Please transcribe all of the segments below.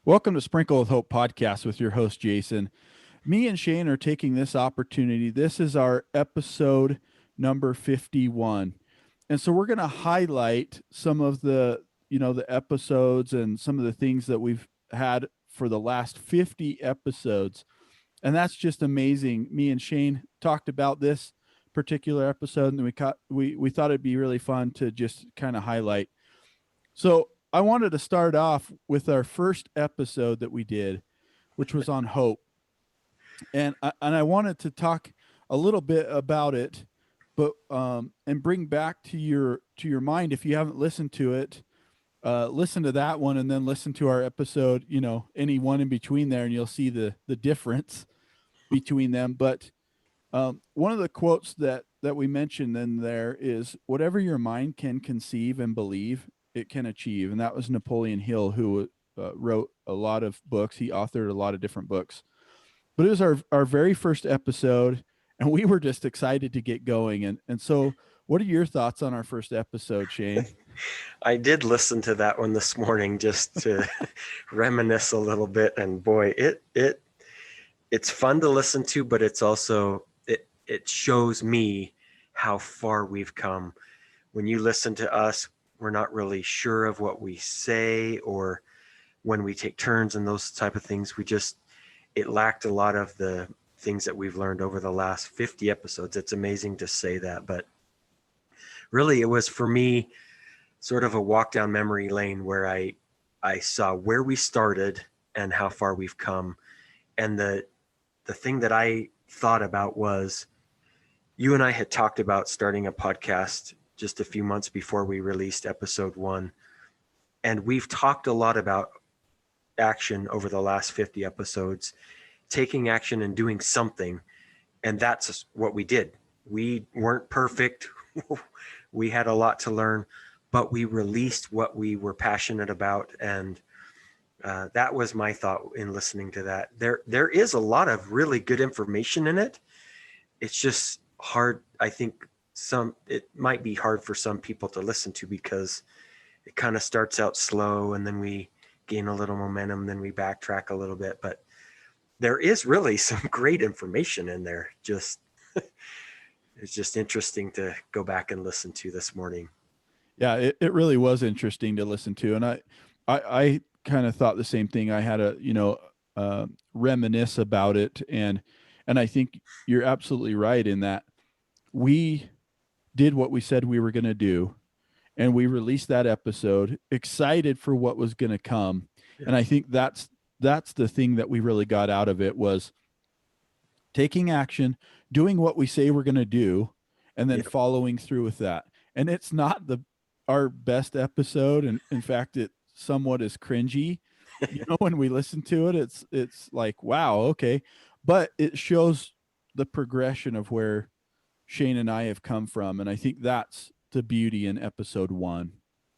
Welcome to Sprinkle with Hope podcast with your host, Jason. Me and Shane are taking this opportunity. This is our episode number 51. And so we're going to highlight some of the episodes and some of the things that we've had for the last 50 episodes. And that's just amazing. Me and Shane talked about this particular episode, and we thought it'd be really fun to just kind of highlight. So I wanted to start off with our first episode that we did, which was on hope, and I wanted to talk a little bit about it, but and bring back to your mind, if you haven't listened to it, listen to that one, and then listen to our episode. Any one in between there, and you'll see the difference between them. But one of the quotes that we mentioned in there is, "Whatever your mind can conceive and believe, it can achieve." And that was Napoleon Hill, who wrote a lot of books. He authored a lot of different books. But it was our very first episode, and we were just excited to get going. And so, what are your thoughts on our first episode, Shane? I did listen to that one this morning just to reminisce a little bit, and boy, it's fun to listen to, but it's also it shows me how far we've come. When you listen to us, we're not really sure of what we say, or when we take turns and those type of things. It lacked a lot of the things that we've learned over the last 50 episodes. It's amazing to say that, but really it was, for me, sort of a walk down memory lane where I saw where we started and how far we've come. And the thing that I thought about was, you and I had talked about starting a podcast just a few months before we released episode 1. And we've talked a lot about action over the last 50 episodes, taking action and doing something. And that's what we did. We weren't perfect. We had a lot to learn, but we released what we were passionate about. And that was my thought in listening to that. There is a lot of really good information in it. It's just hard. I think it might be hard for some people to listen to, because it kind of starts out slow, and then we gain a little momentum, then we backtrack a little bit. But there is really some great information in there. It's just interesting to go back and listen to this morning. Yeah, it really was interesting to listen to, and I kind of thought the same thing. I had reminisce about it, and I think you're absolutely right in that we did what we said we were going to do, and we released that episode excited for what was going to come. And I think that's the thing that we really got out of it, was taking action, doing what we say we're going to do, and then following through with that. And it's not our best episode, and in fact, it somewhat is cringy. When we listen to it, it's like, wow, okay, but it shows the progression of where Shane and I have come from, and I think that's the beauty in episode 1.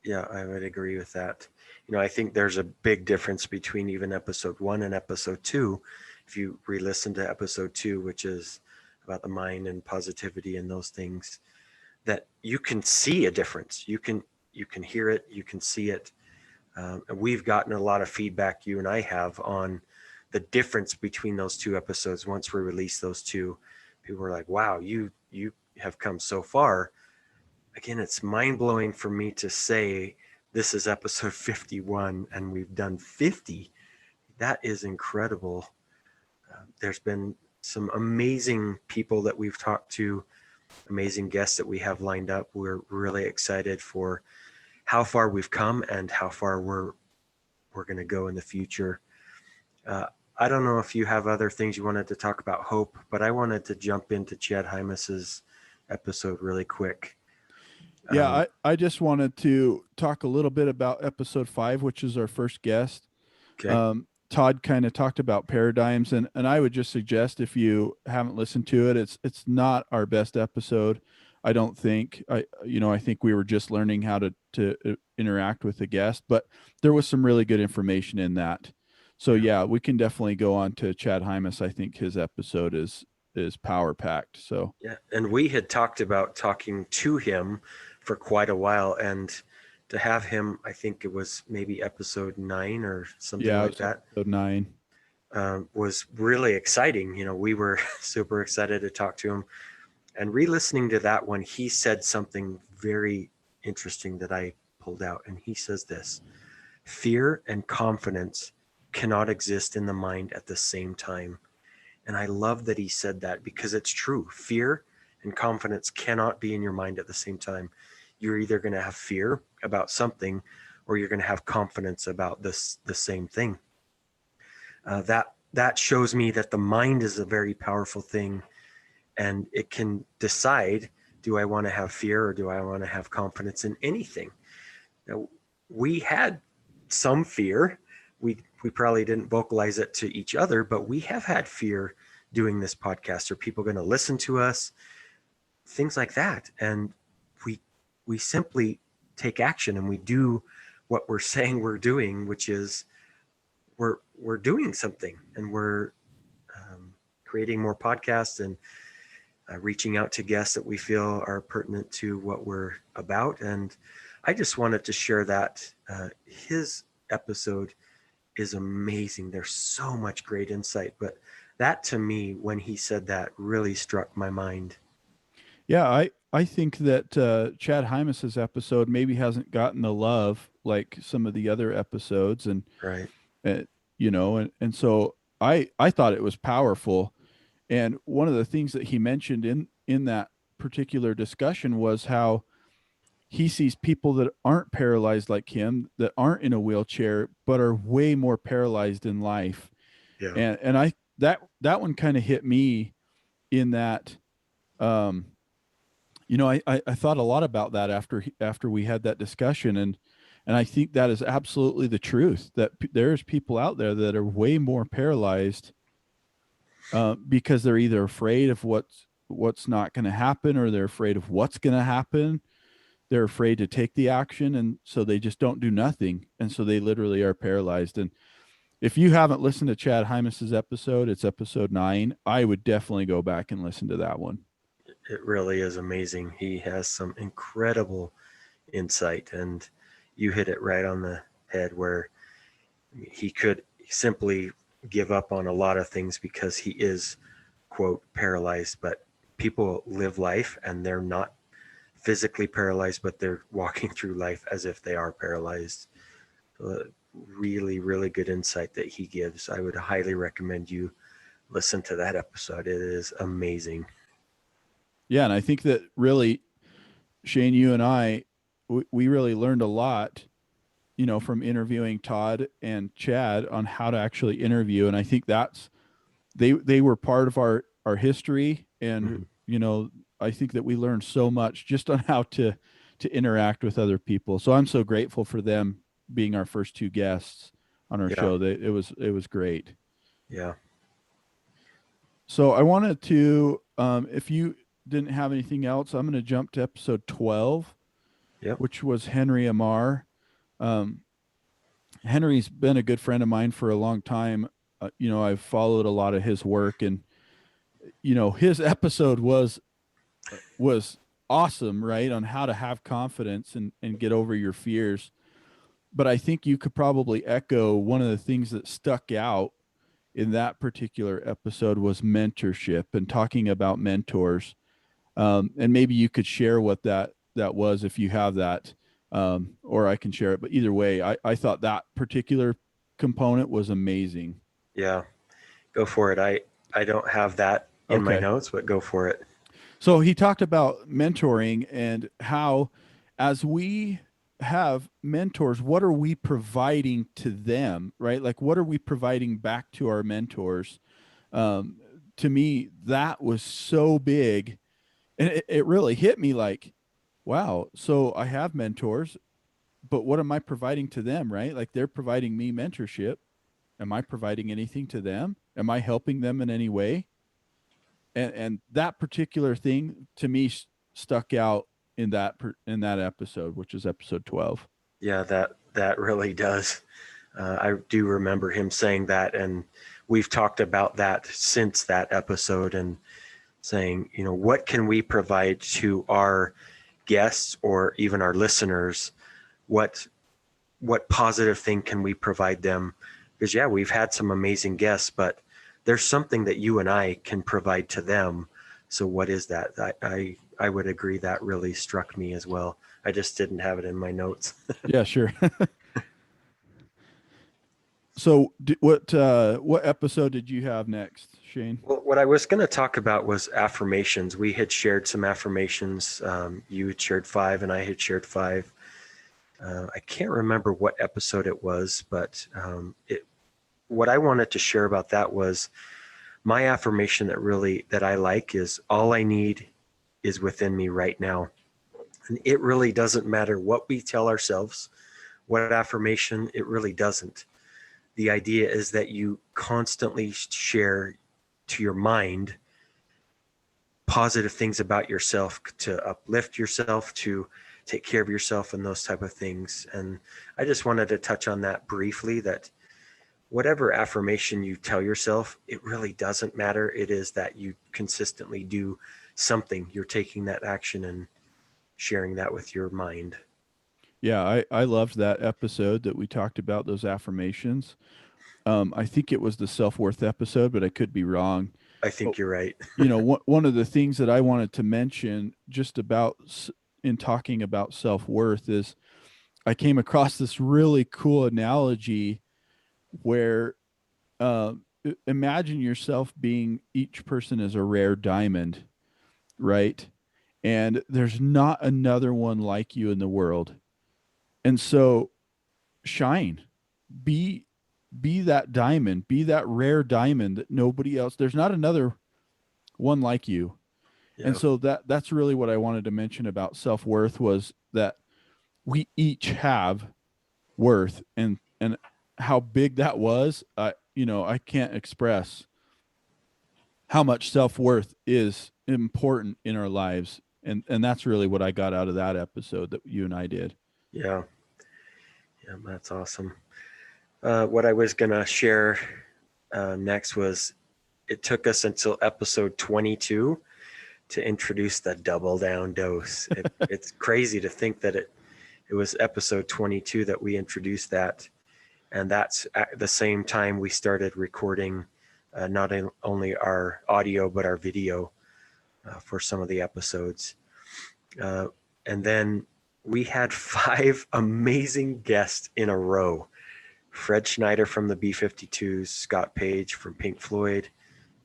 Yeah, I would agree with that. I think there's a big difference between even episode 1 and episode 2. If you re-listen to episode 2, which is about the mind and positivity and those things, that you can see a difference. You can hear it, you can see it. And we've gotten a lot of feedback, you and I have, on the difference between those two episodes. Once we released those two, people were like, wow, you have come so far. Again, it's mind-blowing for me to say this is episode 51 and we've done 50. That is incredible. There's been some amazing people that we've talked to, amazing guests that we have lined up. We're really excited for how far we've come and how far we're going to go in the future. I don't know if you have other things you wanted to talk about hope, but I wanted to jump into Chad Hymas's episode really quick. Yeah, I just wanted to talk a little bit about episode 5, which is our first guest. Okay. Todd kind of talked about paradigms, and I would just suggest, if you haven't listened to it, it's not our best episode. I don't think. I think we were just learning how to interact with the guest, but there was some really good information in that. So yeah, we can definitely go on to Chad Hymas. I think his episode is power packed. So yeah, and we had talked about talking to him for quite a while, and to have him, I think it was maybe episode 9 or something Yeah, like it was that, episode 9. was really exciting. We were super excited to talk to him. And re-listening to that one, he said something very interesting that I pulled out. And he says this: fear and confidence cannot exist in the mind at the same time. And I love that he said that, because it's true. Fear and confidence cannot be in your mind at the same time. You're either going to have fear about something, or you're going to have confidence about the same thing. That shows me that the mind is a very powerful thing, and it can decide, do I want to have fear or do I want to have confidence in anything? Now, we had some fear. We probably didn't vocalize it to each other, but we have had fear doing this podcast. Are people going to listen to us? Things like that. And we simply take action, and we do what we're saying we're doing, which is we're doing something, and we're creating more podcasts and reaching out to guests that we feel are pertinent to what we're about. And I just wanted to share that his episode is amazing. There's so much great insight, but that, to me, when he said that, really struck my mind. Yeah, I think that Chad Hymas's episode maybe hasn't gotten the love like some of the other episodes, and Right. uh, and so I thought it was powerful. And one of the things that he mentioned in that particular discussion was how he sees people that aren't paralyzed like him, that aren't in a wheelchair, but are way more paralyzed in life. Yeah. And I that one kind of hit me in that. um I thought a lot about that after we had that discussion, and I think that is absolutely the truth, that there's people out there that are way more paralyzed because they're either afraid of what's not going to happen, or they're afraid of what's going to happen. They're afraid to take the action, and so they just don't do nothing, and so they literally are paralyzed. And if you haven't listened to Chad Hymas's episode, it's episode 9. I would definitely go back and listen to that one. It really is amazing. He has some incredible insight, and you hit it right on the head, where he could simply give up on a lot of things because he is, quote, paralyzed. But people live life and they're not physically paralyzed, but they're walking through life as if they are paralyzed. So really, really good insight that he gives. I would highly recommend you listen to that episode. It is amazing. Yeah, and I think that really, Shane, you and I, we really learned a lot, from interviewing Todd and Chad on how to actually interview. And I think that's they were part of our history, and Mhm. I think that we learned so much just on how to interact with other people. So I'm so grateful for them being our first 2 guests on our Yeah. show. It was great. Yeah. So I wanted to, if you didn't have anything else, I'm going to jump to episode 12, Yep. which was Henry Amar. Um, Henry's been a good friend of mine for a long time. I've followed a lot of his work, and his episode was awesome, right, on how to have confidence and get over your fears. But I think you could probably echo one of the things that stuck out in that particular episode was mentorship, and talking about mentors. And maybe you could share what that was, if you have that, or I can share it. But either way, I thought that particular component was amazing. Yeah. Go for it. I don't have that in my Okay. notes, but go for it. So he talked about mentoring and how, as we have mentors, what are we providing to them, right? Like, what are we providing back to our mentors? To me, that was so big. And it really hit me like, wow, so I have mentors, but what am I providing to them, right? Like, they're providing me mentorship. Am I providing anything to them? Am I helping them in any way? And that particular thing to me stuck out in that episode, which is episode 12. Yeah, that really does. I do remember him saying that, and we've talked about that since that episode, and saying, what can we provide to our guests or even our listeners what positive thing can we provide them? Because yeah, we've had some amazing guests, but there's something that you and I can provide to them. So what is that? I would agree that really struck me as well. I just didn't have it in my notes. Yeah, sure. So what episode did you have next, Shane? Well, what I was going to talk about was affirmations. We had shared some affirmations. You had shared 5 and I had shared 5. I can't remember what episode it was, but what I wanted to share about that was my affirmation that I like is all I need is within me right now. And it really doesn't matter what we tell ourselves, what affirmation, it really doesn't. The idea is that you constantly share to your mind positive things about yourself to uplift yourself, to take care of yourself and those type of things. And I just wanted to touch on that briefly, that whatever affirmation you tell yourself, it really doesn't matter. It is that you consistently do something. You're taking that action and sharing that with your mind. Yeah, I loved that episode that we talked about those affirmations. I think it was the self-worth episode, but I could be wrong. I think you're right. One of the things that I wanted to mention just about in talking about self-worth is I came across this really cool analogy where imagine yourself being each person is a rare diamond, right? And there's not another one like you in the world. And so shine, be that diamond, be that rare diamond that nobody else, there's not another one like you. Yeah. And so that's really what I wanted to mention about self-worth, was that we each have worth, and how big that was. I can't express how much self-worth is important in our lives. And that's really what I got out of that episode that you and I did. Yeah. Yeah, that's awesome. What I was going to share next was, it took us until episode 22 to introduce the double down dose. It's crazy to think that it was episode 22 that we introduced that. And that's at the same time we started recording not only our audio, but our video for some of the episodes. And then we had 5 amazing guests in a row. Fred Schneider from the B-52s, Scott Page from Pink Floyd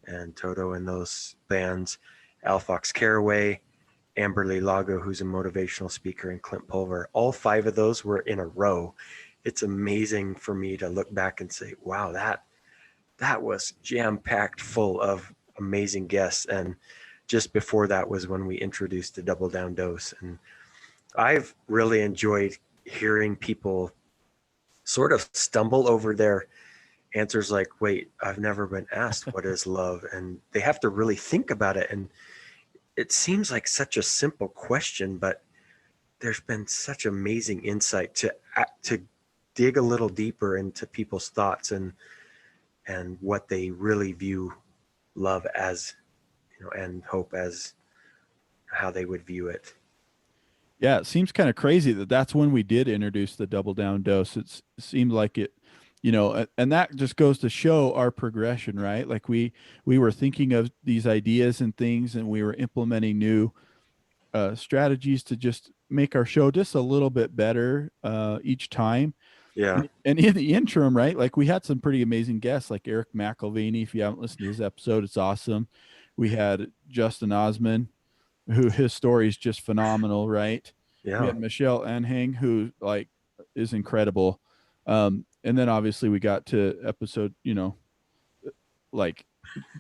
and Toto and those bands, Al Fox Caraway, Amberly Lago, who's a motivational speaker, and Clint Pulver. All 5 of those were in a row. It's amazing for me to look back and say, wow, that was jam-packed full of amazing guests. And just before that was when we introduced the Double Down Dose. And I've really enjoyed hearing people sort of stumble over their answers, like, wait, I've never been asked what is love. And they have to really think about it. And it seems like such a simple question, but there's been such amazing insight to dig a little deeper into people's thoughts and what they really view love as, and hope as, how they would view it. Yeah, it seems kind of crazy that that's when we did introduce the double down dose. It seemed like it, and that just goes to show our progression, right? Like we were thinking of these ideas and things, and we were implementing new strategies to just make our show just a little bit better each time. Yeah. And in the interim, right, like we had some pretty amazing guests, like Eric McElvaney. If you haven't listened to his episode, it's awesome. We had Justin Osman, who his story is just phenomenal, right? Yeah. We had Michelle Enhang, who like is incredible. And then obviously we got to episode, like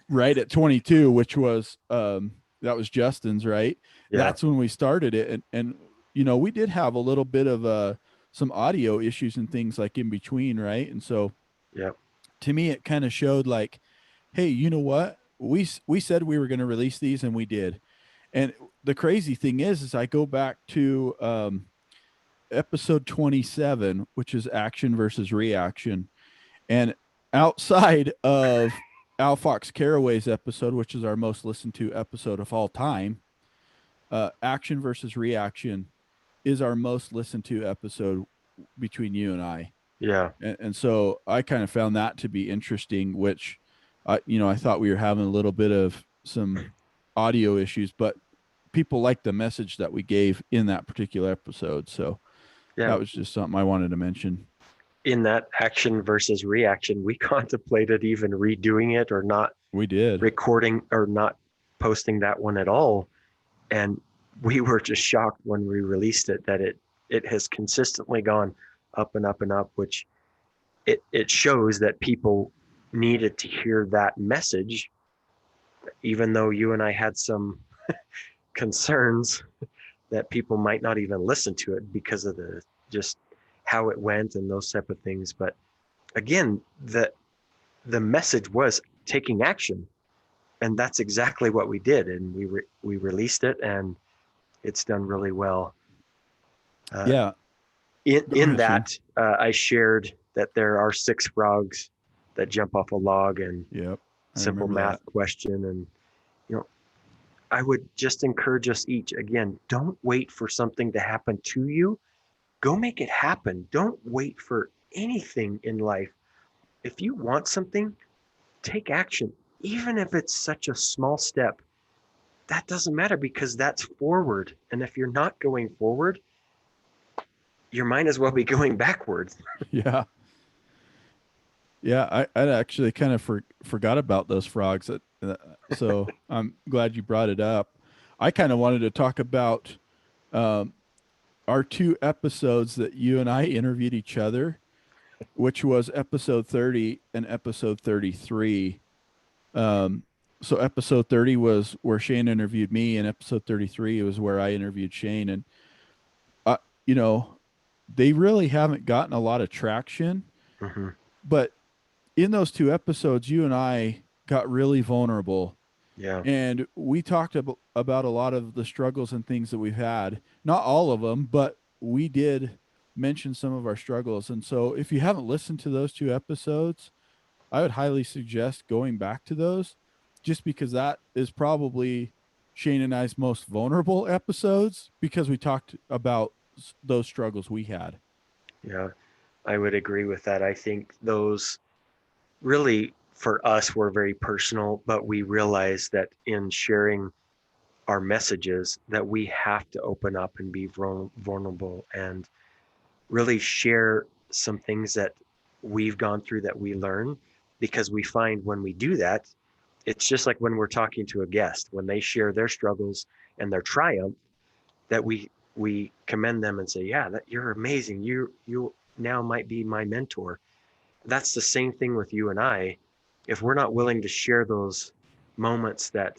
right at 22, which was that was Justin's, right? Yeah. That's when we started it. And we did have a little bit of some audio issues and things like in between, right? And so yeah, to me it kind of showed like, hey, you know what? We said we were going to release these, and we did. And the crazy thing is I go back to episode 27, which is action versus reaction. And outside of Al Fox Caraway's episode, which is our most listened to episode of all time, action versus reaction is our most listened to episode between you and I. Yeah. And so I kind of found that to be interesting, which I thought we were having a little bit of some audio issues, but people liked the message that we gave in that particular episode. So Yeah. that was just something I wanted to mention. In that action versus reaction, we contemplated even redoing it or not We did. recording or not posting that one at all. And we were just shocked when we released it that it has consistently gone up and up and up, which it shows that people needed to hear that message, even though you and I had some concerns that people might not even listen to it because of the just how it went and those type of things. But again, the message was taking action, and that's exactly what we did. And we released it, and it's done really well. Yeah. In that, I shared that there are 6 frogs that jump off a log, and Yep. simple math question. And I would just encourage us each, again, don't wait for something to happen to you. Go make it happen. Don't wait for anything in life. If you want something, take action, even if it's such a small step. That doesn't matter, because that's forward. And if you're not going forward, you might as well be going backwards. Yeah. Yeah. I actually kind of forgot about those frogs. So I'm glad you brought it up. I kind of wanted to talk about our 2 episodes that you and I interviewed each other, which was episode 30 and episode 33. So episode 30 was where Shane interviewed me, and episode 33 was where I interviewed Shane. And, you know, they really haven't gotten a lot of traction, Mm-hmm. but in those 2 episodes, you and I got really vulnerable. Yeah. And we talked about a lot of the struggles and things that we've had. Not all of them, but we did mention some of our struggles. And so if you haven't listened to those 2 episodes, I would highly suggest going back to those, just because that is probably Shane and I's most vulnerable episodes, because we talked about those struggles we had. Yeah, I would agree with that. I think those really for us were very personal, but we realized that in sharing our messages that we have to open up and be vulnerable and really share some things that we've gone through that we learn, because we find when we do that, it's just like when we're talking to a guest, when they share their struggles and their triumph, that we commend them and say, yeah, that you're amazing. You now might be my mentor. That's the same thing with you and I. If we're not willing to share those moments that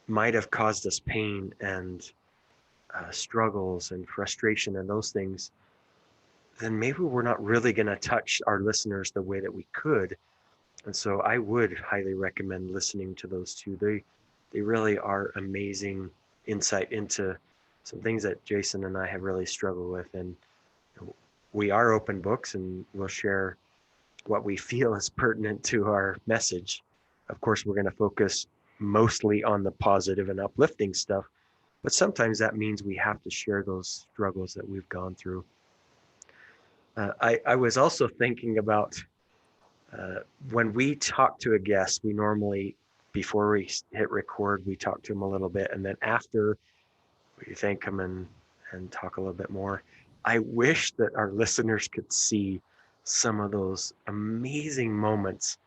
might have caused us pain and struggles and frustration and those things, then maybe we're not really going to touch our listeners the way that we could. And so I would highly recommend listening to those 2. They really are amazing insight into some things that Jason and I have really struggled with. And we are open books, and we'll share what we feel is pertinent to our message. Of course, we're going to focus mostly on the positive and uplifting stuff, but sometimes that means we have to share those struggles that we've gone through. I was also thinking about when we talk to a guest, we normally, before we hit record, we talk to them a little bit, and then after we thank them and talk a little bit more. I wish that our listeners could see some of those amazing moments.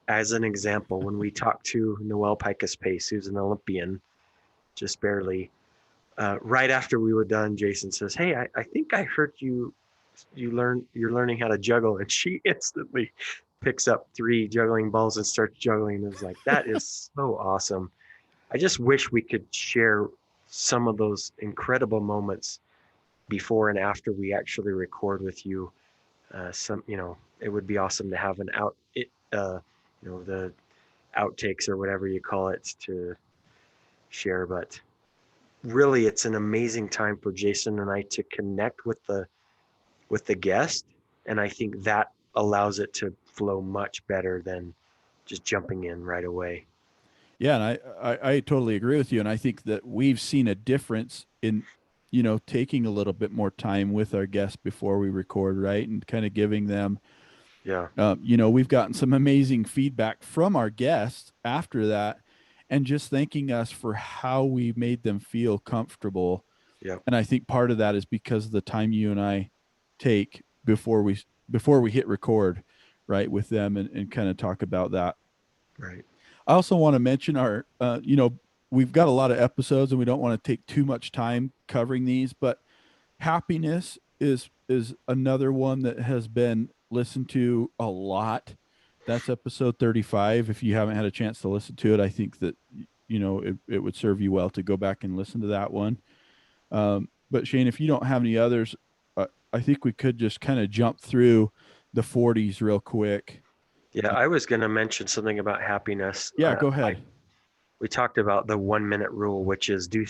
As an example, when we talked to Noel Picus Pace, who's an Olympian, just barely, right after we were done, Jason says, hey, I think I heard you're learning how to juggle. And she instantly picks up 3 juggling balls and starts juggling. It was like, that is so awesome. I just wish we could share some of those incredible moments before and after we actually record with you. It would be awesome to have the outtakes or whatever you call it to share. But really, it's an amazing time for Jason and I to connect with the guest, and I think that allows it to flow much better than just jumping in right away. Yeah, and I totally agree with you, and I think that we've seen a difference in taking a little bit more time with our guests before we record, right? And kind of giving them, Yeah. we've gotten some amazing feedback from our guests after that and just thanking us for how we made them feel comfortable. Yeah. And I think part of that is because of the time you and I take before we hit record, right, with them and kind of talk about that. Right. I also want to mention we've got a lot of episodes and we don't want to take too much time covering these, but happiness is another one that has been listened to a lot. That's episode 35. If you haven't had a chance to listen to it, I think that it would serve you well to go back and listen to that one. But Shane, if you don't have any others, I think we could just kind of jump through the 40s real quick. Yeah. I was going to mention something about happiness. Yeah, go ahead. We talked about the 1 minute rule, which is do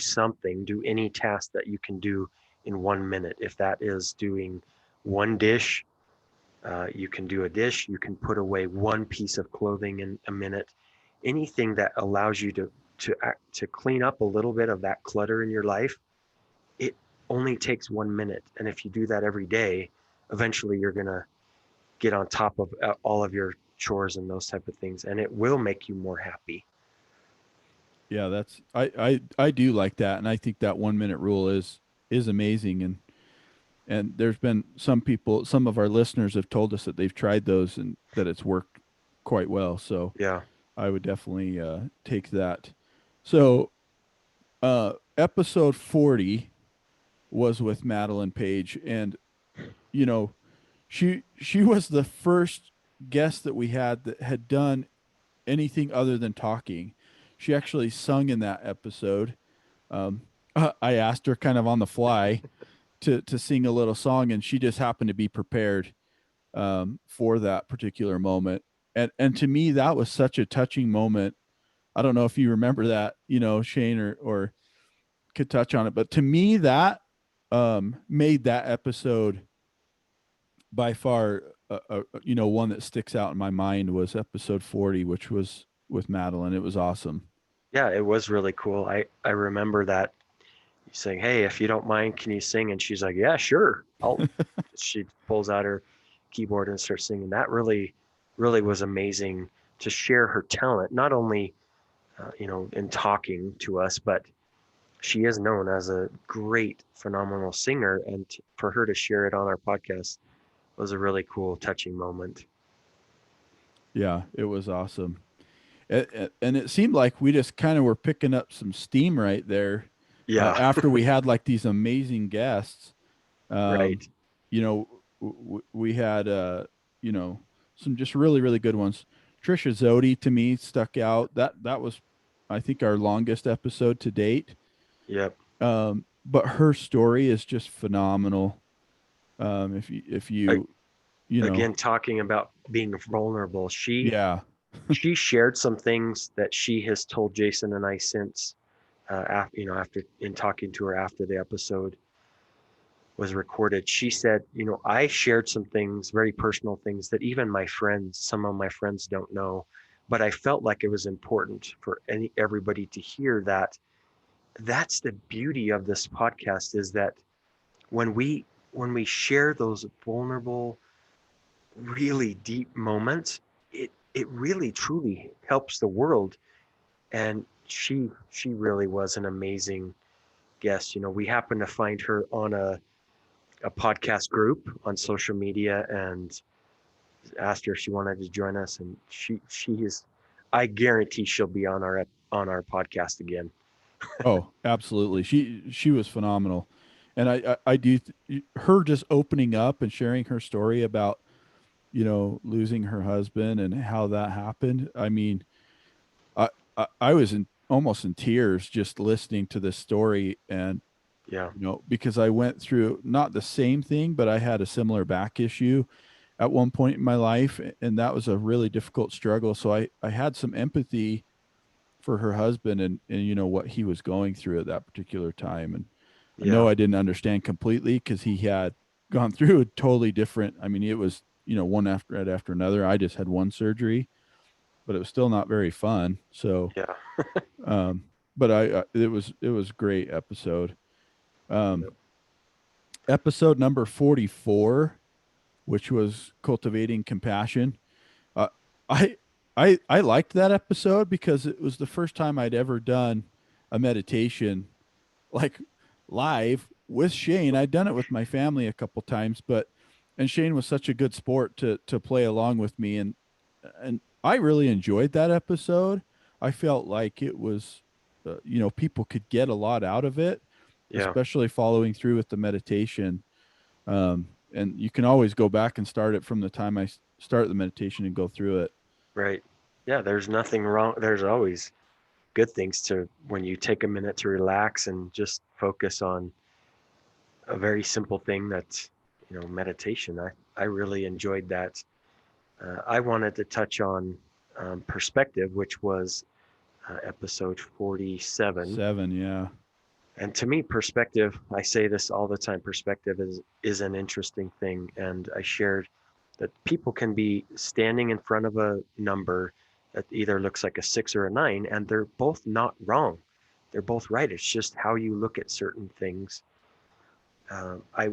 any task that you can do in 1 minute. If that is doing one dish, you can do a dish. You can put away one piece of clothing in a minute. Anything that allows you to clean up a little bit of that clutter in your life, it only takes 1 minute. And if you do that every day, eventually you're gonna get on top of all of your chores and those type of things, and it will make you more happy. Yeah, that's I do like that, and I think that 1 minute rule is amazing, and there's been some of our listeners have told us that they've tried those and that it's worked quite well. So Yeah. I would definitely take that. So episode 40 was with Madeline Page, and you know she was the first guest that we had that had done anything other than talking. She actually sung in that episode. I asked her kind of on the fly to sing a little song, and she just happened to be prepared for that particular moment. And to me, that was such a touching moment. I don't know if you remember that, Shane, or could touch on it, but to me, that made that episode by far, one that sticks out in my mind was episode 40, which was with Madeline. It was awesome. Yeah, it was really cool. I remember that saying, "Hey, if you don't mind, can you sing?" And she's like, "Yeah, sure." She pulls out her keyboard and starts singing. That really was amazing to share her talent, not only in talking to us, but she is known as a great, phenomenal singer, and for her to share it on our podcast was a really cool, touching moment. Yeah, it was awesome. And it seemed like we just kind of were picking up some steam right there Yeah, after we had like these amazing guests. Um, right. we had some just really really good ones. Trisha Zodi to me stuck out. That was, I think, our longest episode to date. Yep. But her story is just phenomenal. If I, you you know Again, talking about being vulnerable, yeah she shared some things that she has told Jason and I since, after in talking to her after the episode was recorded. She said, I shared some things, very personal things that even some of my friends don't know, but I felt like it was important for everybody to hear that. That's the beauty of this podcast, is that when we share those vulnerable, really deep moments, it really truly helps the world. And she really was an amazing guest. We happened to find her on a podcast group on social media and asked her if she wanted to join us, and she is, I guarantee she'll be on our podcast again. oh absolutely, she was phenomenal. And I do her just opening up and sharing her story about losing her husband and how that happened. I mean, I was almost in tears just listening to this story. And Yeah. because I went through not the same thing, but I had a similar back issue at one point in my life, and that was a really difficult struggle. So I had some empathy for her husband and what he was going through at that particular time. And I know Yeah. I didn't understand completely because he had gone through a totally different. I mean, it was one after another. I just had one surgery, but it was still not very fun. So, Yeah. um, but it was a great episode. Um, Yep. Episode number 44, which was cultivating compassion. Uh, I I liked that episode because it was the first time I'd ever done a meditation like live with Shane. I'd done it with my family a couple times, but and Shane was such a good sport to play along with me, and I really enjoyed that episode. I felt like it was people could get a lot out of it, Yeah. especially following through with the meditation. And you can always go back and start it from the time I start the meditation and go through it. Right. Yeah. There's nothing wrong. There's always good things to when you take a minute to relax and just focus on a very simple thing that's, meditation. I really enjoyed that. I wanted to touch on perspective, which was episode 47. 7, yeah. And to me, perspective, I say this all the time, perspective is an interesting thing. And I shared that people can be standing in front of a number that either looks like a 6 or a 9, and they're both not wrong. They're both right. It's just how you look at certain things. Um, I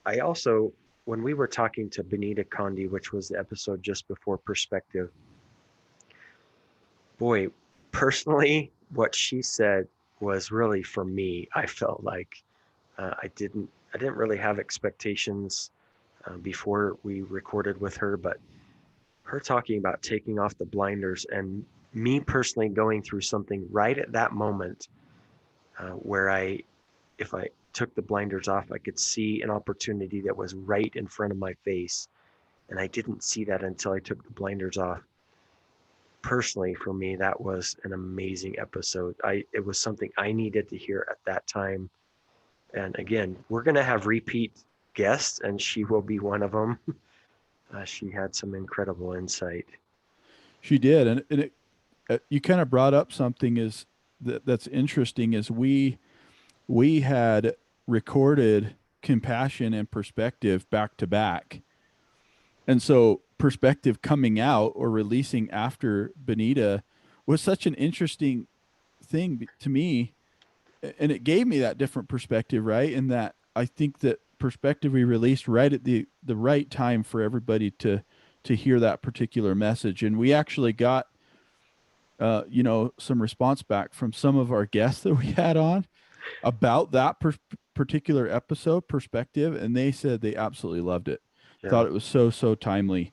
I also, when we were talking to Benita Condi, which was the episode just before perspective, boy, personally, what she said was really for me. I felt like I didn't really have expectations before we recorded with her, but her talking about taking off the blinders and me personally going through something right at that moment where if I took the blinders off, I could see an opportunity that was right in front of my face. And I didn't see that until I took the blinders off. Personally, for me, that was an amazing episode. It was something I needed to hear at that time. And again, we're going to have repeat guests, and she will be one of them. She had some incredible insight. She did, and you kind of brought up something that's interesting. Is we had recorded compassion and perspective back to back, and so perspective coming out or releasing after Benita was such an interesting thing to me, and it gave me that different perspective, right? And that I think that perspective we released right at the right time for everybody to hear that particular message, and we actually got some response back from some of our guests that we had on about that particular episode perspective, and they said they absolutely loved it, Yeah. thought it was so timely.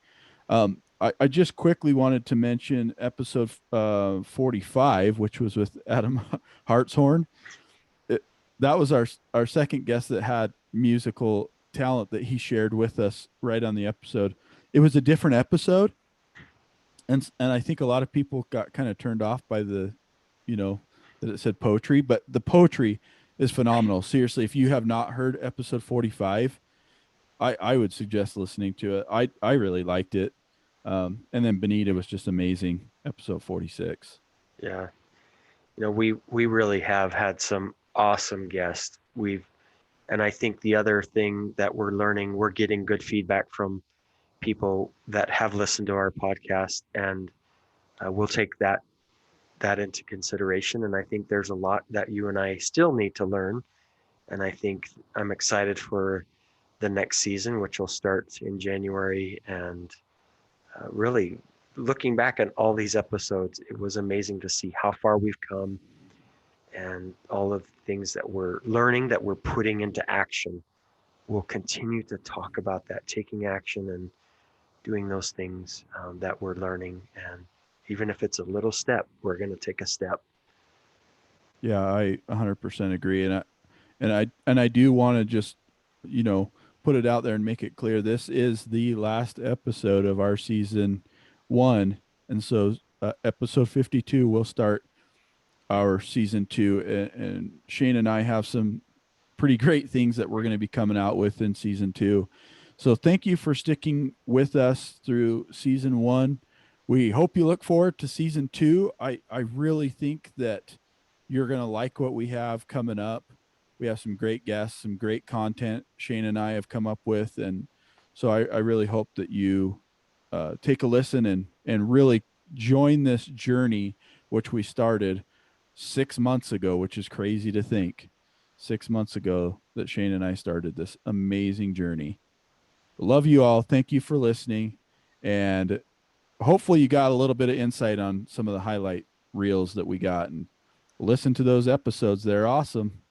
I just quickly wanted to mention episode 45, which was with Adam Hartshorn. it, that was our second guest that had musical talent that he shared with us right on the episode. It was a different episode, and I think a lot of people got kind of turned off by you know, that it said poetry, but the poetry is phenomenal. Seriously, if you have not heard episode 45, I would suggest listening to it. I really liked it. And then Benita was just amazing. Episode 46. Yeah. We really have had some awesome guests. And I think the other thing that we're learning, we're getting good feedback from people that have listened to our podcast, and we'll take that into consideration. And I think there's a lot that you and I still need to learn. And I think I'm excited for the next season, which will start in January. And really looking back at all these episodes, it was amazing to see how far we've come and all of the things that we're learning that we're putting into action. We'll continue to talk about that, taking action and doing those things that we're learning. And even if it's a little step, we're going to take a step. Yeah, I 100% agree, and I do want to just put it out there and make it clear this is the last episode of our season 1, and so episode 52 will start our season 2, and Shane and I have some pretty great things that we're going to be coming out with in season 2. So thank you for sticking with us through season 1. We hope you look forward to season 2. I really think that you're going to like what we have coming up. We have some great guests, some great content Shane and I have come up with, and so I really hope that you take a listen and really join this journey, which we started 6 months ago, which is crazy to think. 6 months ago that Shane and I started this amazing journey. Love you all. Thank you for listening. And hopefully you got a little bit of insight on some of the highlight reels that we got, and listen to those episodes. They're awesome.